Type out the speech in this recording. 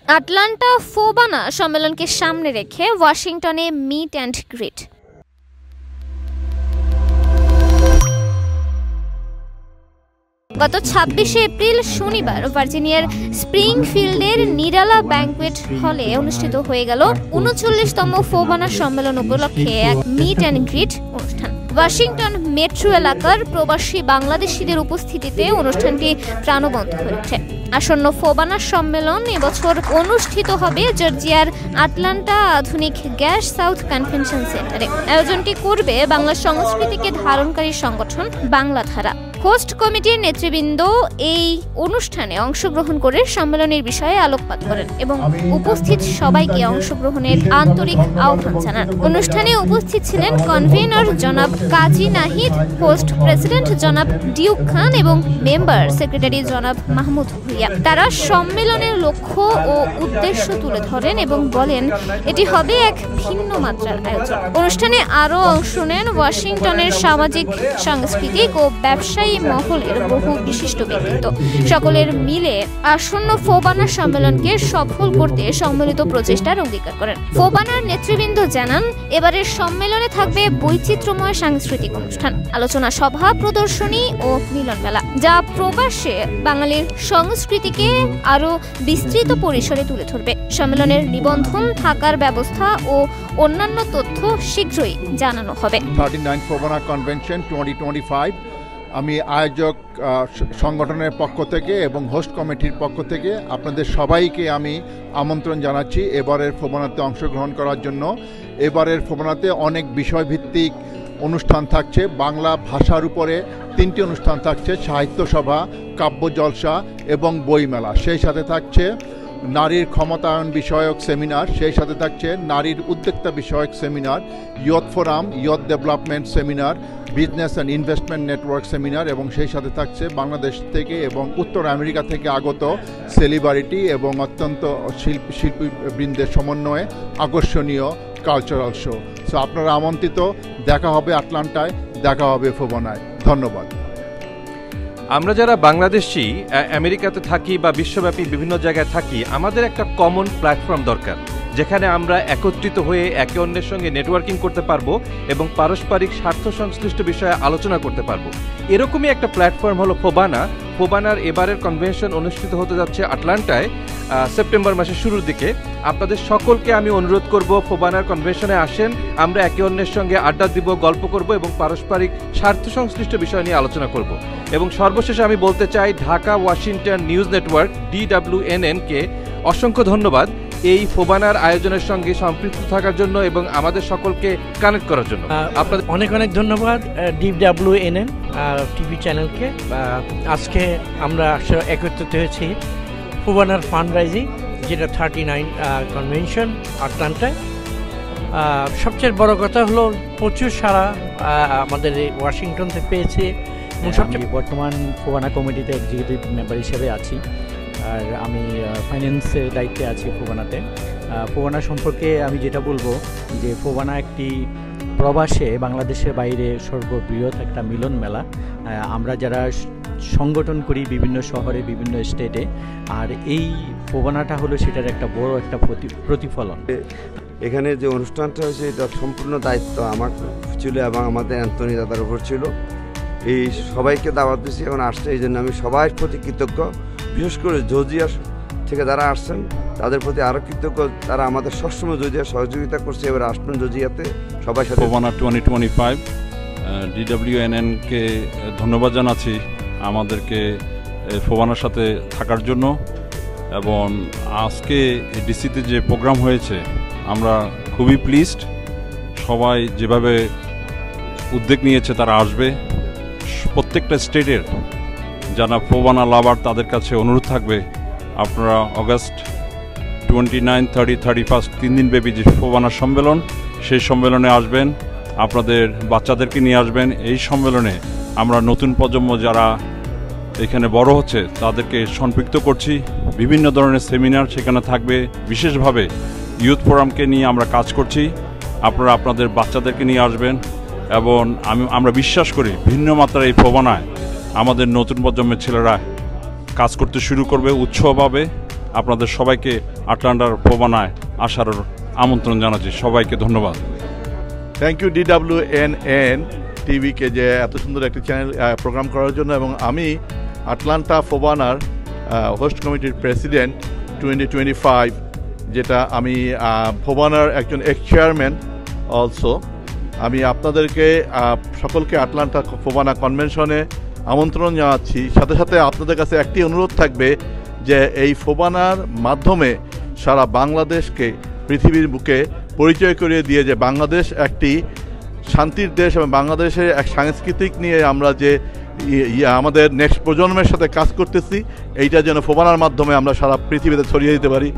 Atlanta FOBANA সম্মেলনকে সামনে রেখে ওয়াশিংটনে মিট অ্যান্ড গ্রিট। গত ২৬শে এপ্রিল শনিবার ভার্জিনিয়ার স্প্রিংফিল্ডের নিরালা ব্যাংকুয়েট হলে অনুষ্ঠিত হয়ে গেল ৩৯তম ফোবানা সম্মেলন উপলক্ষে এক মিট অ্যান্ড গ্রিট অনুষ্ঠান। ওয়াশিংটন মেট্রো এলাকার প্রবাসী বাংলাদেশিদের উপস্থিতিতে অনুষ্ঠানটি প্রাণবন্ত হয়ে ওঠে। আসন্ন ফোবানা সম্মেলন এবছর অনুষ্ঠিত হবে জর্জিয়ার আটলান্টা আধুনিক গ্যাস সাউথ কনভেনশন সেন্টারে। আয়োজনটি করবে বাংলা সংস্কৃতিকে ধারণকারী সংগঠন বাংলাধারা। হোস্ট কমিটির নেতৃবৃন্দ এই অনুষ্ঠানে অংশগ্রহণ করে সম্মেলনের বিষয়ে আলোকপাত করেন এবং উপস্থিত সবাইকে অংশগ্রহণের আন্তরিক আহ্বান জানান। অনুষ্ঠানে উপস্থিত ছিলেন কনভেনর জনাব কাজী নাহিদ, হোস্ট প্রেসিডেন্ট জনাব ডিউক খান এবং মেম্বার সেক্রেটারি জনাব মাহমুদ ভুইয়া। তারা সম্মেলনের লক্ষ্য ও উদ্দেশ্য তুলে ধরেন এবং বলেন এটি হবে এক ভিন্ন মাত্রার আয়োজন। অনুষ্ঠানে আরও অংশ নেন ওয়াশিংটনের সামাজিক, সাংস্কৃতিক ও ব্যবসায়ী মহলের বহু বিশিষ্ট ব্যক্তিত্ব। সকলের মিলে আসন্ন ফোবানা সম্মেলনকে সফল করতে সম্মিলিত প্রচেষ্টার অঙ্গীকার করেন। ফোবানার নেতৃবৃন্দ জানান এবারের সম্মেলনে থাকবে বৈচিত্র্যময় সাংস্কৃতিক অনুষ্ঠান, আলোচনা সভা, প্রদর্শনী ও মিলন মেলা, যা প্রবাসে বাঙালির সংস্কৃতিকে আরো বিস্তৃত পরিসরে তুলে ধরবে। সম্মেলনের নিবন্ধন, থাকার ব্যবস্থা ও অন্যান্য তথ্য শীঘ্রই জানানো হবে। 39 ফোবানা কনভেনশন 2025 আমি আয়োজক সংগঠনের পক্ষ থেকে এবং হোস্ট কমিটির পক্ষ থেকে আপনাদের সবাইকে আমি আমন্ত্রণ জানাচ্ছি এবারের ফোবানাতে অংশগ্রহণ করার জন্য। এবারের ফোবানাতে অনেক বিষয়ভিত্তিক অনুষ্ঠান থাকছে। বাংলা ভাষার উপরে 3টি অনুষ্ঠান থাকছে, সাহিত্য সভা, কাব্য জলসা এবং বইমেলা। সেই সাথে থাকছে নারীর ক্ষমতায়ন বিষয়ক সেমিনার, সেই সাথে থাকছে নারীর উদ্যোক্তা বিষয়ক seminar, youth forum, youth development seminar, business and investment network seminar এবং সেই সাথে থাকছে বাংলাদেশ থেকে এবং উত্তর আমেরিকা থেকে আগত সেলিব্রিটি এবং অত্যন্ত শিল্পীবৃন্দের সমন্বয়ে আকর্ষণীয় কালচারাল শো। সো আপনারা আমন্ত্রিত। দেখা হবে আটলান্টায়, দেখা হবে ফোবানায়। ধন্যবাদ। আমরা যারা বাংলাদেশি আমেরিকাতে থাকি বা বিশ্বব্যাপী বিভিন্ন জায়গায় থাকি, আমাদের একটা কমন প্ল্যাটফর্ম দরকার যেখানে আমরা একত্রিত হয়ে একে অন্যের সঙ্গে নেটওয়ার্কিং করতে পারবো এবং পারস্পরিক স্বার্থ সংশ্লিষ্ট বিষয়ে আলোচনা করতে পারবো। এরকমই একটা প্ল্যাটফর্ম হলো ফোবানা। ফোবানার এবারের কনভেনশন অনুষ্ঠিত হতে যাচ্ছে আটলান্টায় সেপ্টেম্বর মাসের শুরুর দিকে। আপনাদের সকলকে আমি অনুরোধ করব ফোবানার কনভেনশনে আসেন, আমরা একে অন্যের সঙ্গে আড্ডা দিব, গল্প করব এবং পারস্পরিক স্বার্থ সংশ্লিষ্ট বিষয় নিয়ে আলোচনা করব। এবং সর্বশেষে আমি বলতে চাই ঢাকা ওয়াশিংটন নিউজ নেটওয়ার্ক DWNN-কে অসংখ্য ধন্যবাদ এই ফোবানার আয়োজনের সঙ্গে সম্পৃক্ত থাকার জন্য এবং আমাদের সকলকে কানেক্ট করার জন্য। আপনাদের অনেক অনেক ধন্যবাদ DWNN টিভি চ্যানেলকে। আজকে আমরা একত্রিত হয়েছি ফোবানার ফান্ড রাইজিং, যেটা 39 কনভেনশন আটলান্টায়। সবচেয়ে বড় কথা হলো প্রচুর সারা আমাদের ওয়াশিংটন থেকে পেয়েছে। বর্তমান ফোবানা কমিটিতে এক্সিকিউটিভ মেম্বার হিসেবে আছি, আর আমি ফাইন্যান্সের দায়িত্বে আছি ফোবানাতে। ফোবানা সম্পর্কে আমি যেটা বলবো যে ফোবানা একটি প্রবাসে বাংলাদেশের বাইরে সর্ববৃহৎ একটা মিলন মেলা। আমরা যারা সংগঠন করি বিভিন্ন শহরে, বিভিন্ন স্টেটে, আর এই ফোবানাটা হলো সেটার একটা বড় একটা প্রতিফলন। এখানে যে অনুষ্ঠানটা হয়েছে এটা সম্পূর্ণ দায়িত্ব আমার ছিল এবং আমাদের অ্যান্থনি দাদার উপর ছিল। এই সবাইকে দাওয়াত দিয়েছি এবং আসছে, এই জন্য আমি সবার প্রতি কৃতজ্ঞ। বিশেষ করে জর্জিয়া থেকে যারা আসছেন তাদের প্রতি আরও কৃতজ্ঞ। তারা আমাদের সবসময় জর্জিয়া সহযোগিতা করছে। এবার আসবেন জর্জিয়াতে সবাই সাথে। ফোবানা 2025 DWNN-কে ধন্যবাদ জানাচ্ছি আমাদেরকে ফোবানার সাথে থাকার জন্য। এবং আজকে ডিসিতে যে প্রোগ্রাম হয়েছে আমরা খুবই প্লিজড। সবাই যেভাবে উদ্যোগ নিয়েছে তারা আসবে। প্রত্যেকটা স্টেটের যারা ফোবানা লাভার তাদের কাছে অনুরোধ থাকবে আপনারা অগাস্ট 29, 30, 31 3 দিন ব্যাপী যে ফোবানা সম্মেলন, সেই সম্মেলনে আসবেন, আপনাদের বাচ্চাদেরকে নিয়ে আসবেন। এই সম্মেলনে আমরা নতুন প্রজন্ম যারা এখানে বড় হচ্ছে তাদেরকে সম্পৃক্ত করছি। বিভিন্ন ধরনের সেমিনার সেখানে থাকবে। বিশেষভাবে ইউথ ফোরামকে নিয়ে আমরা কাজ করছি। আপনারা আপনাদের বাচ্চাদেরকে নিয়ে আসবেন এবং আমরা বিশ্বাস করি ভিন্ন মাত্রার এই ফোবানায় আমাদের নতুন প্রজন্মের ছেলেরা কাজ করতে শুরু করবে উৎসাহ পাবে আপনাদের সবাইকে আটলান্টার ফোবানায় আসার আমন্ত্রণ জানাচ্ছি। সবাইকে ধন্যবাদ। থ্যাংক ইউ DWNN টিভিকে যে এত সুন্দর একটি চ্যানেল প্রোগ্রাম করার জন্য, এবং আমি আটলান্টা ফোবানার হোস্ট কমিটির প্রেসিডেন্ট 2025, যেটা আমি ফোবানার একজন এক্স চেয়ারম্যান অলসো। আমি আপনাদেরকে সকলকে আটলান্টা ফোবানা কনভেনশনে আমন্ত্রণ জানাচ্ছি। সাথে সাথে আপনাদের কাছে একটি অনুরোধ থাকবে যে এই ফোবানার মাধ্যমে সারা বাংলাদেশকে পৃথিবীর বুকে পরিচয় করিয়ে দিয়ে যে বাংলাদেশ একটি শান্তির দেশ, এবং বাংলাদেশের এক সাংস্কৃতিক নিয়ে আমরা যে আমাদের নেক্সট প্রজন্মের সাথে কাজ করতেছি, এইটা যেন ফোবানার মাধ্যমে আমরা সারা পৃথিবীতে ছড়িয়ে দিতে পারি।